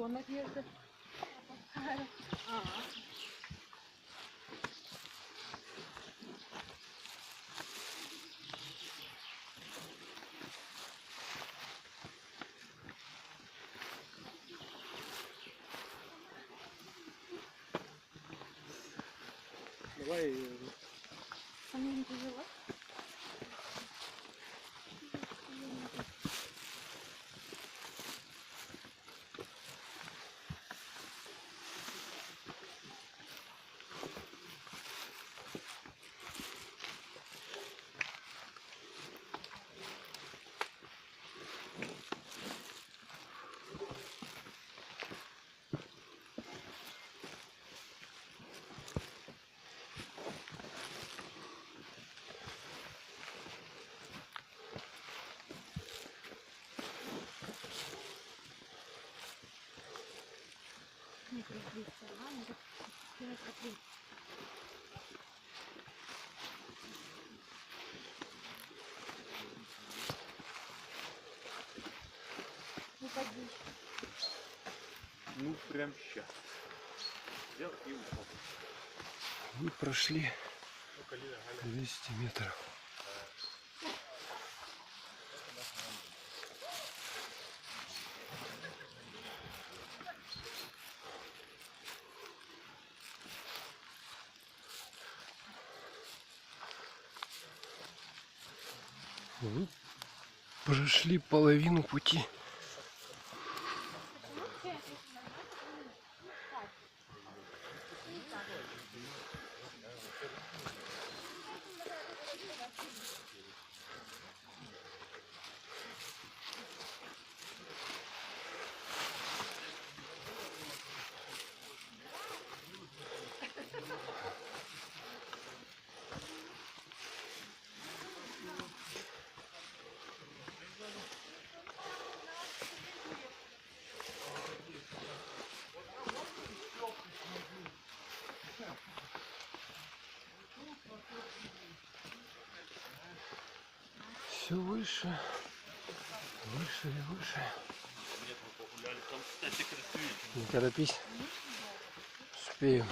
домик їздить. Ага. Давай. Самі не живе? Не прикрыться, надо сделать прикрыть. Упади. Ну прям сейчас. Взял и упал. Мы прошли 200 метров. Мы прошли половину пути. Все выше, выше и выше. Не торопись. Успеем.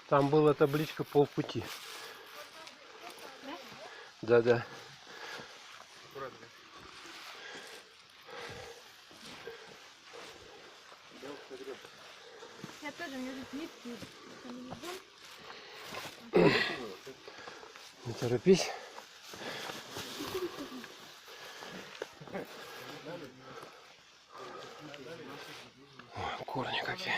Там была табличка полпути. Да-да. Я тоже, мне тут нитки. Не торопись. О, корни какие.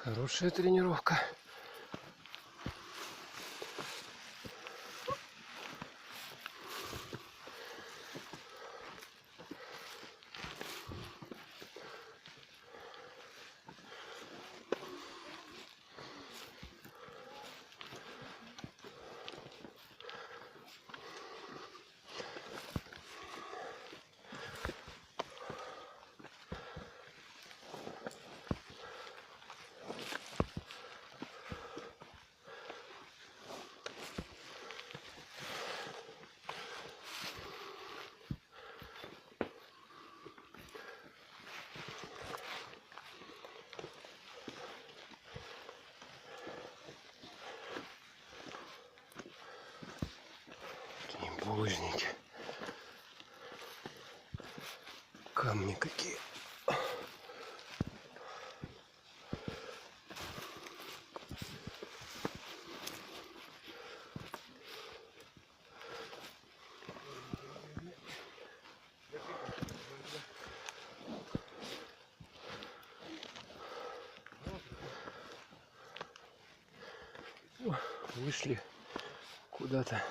Хорошая тренировка. Булыжники. Камни какие. Вышли куда-то.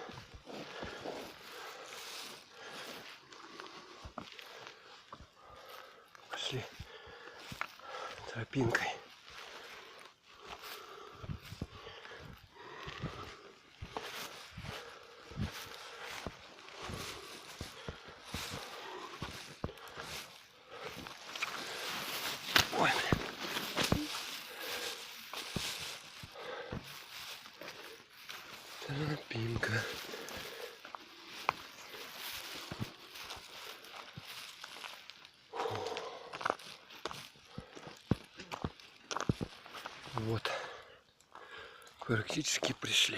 Пошли тропинкой. Тропинка. Вот. Практически пришли.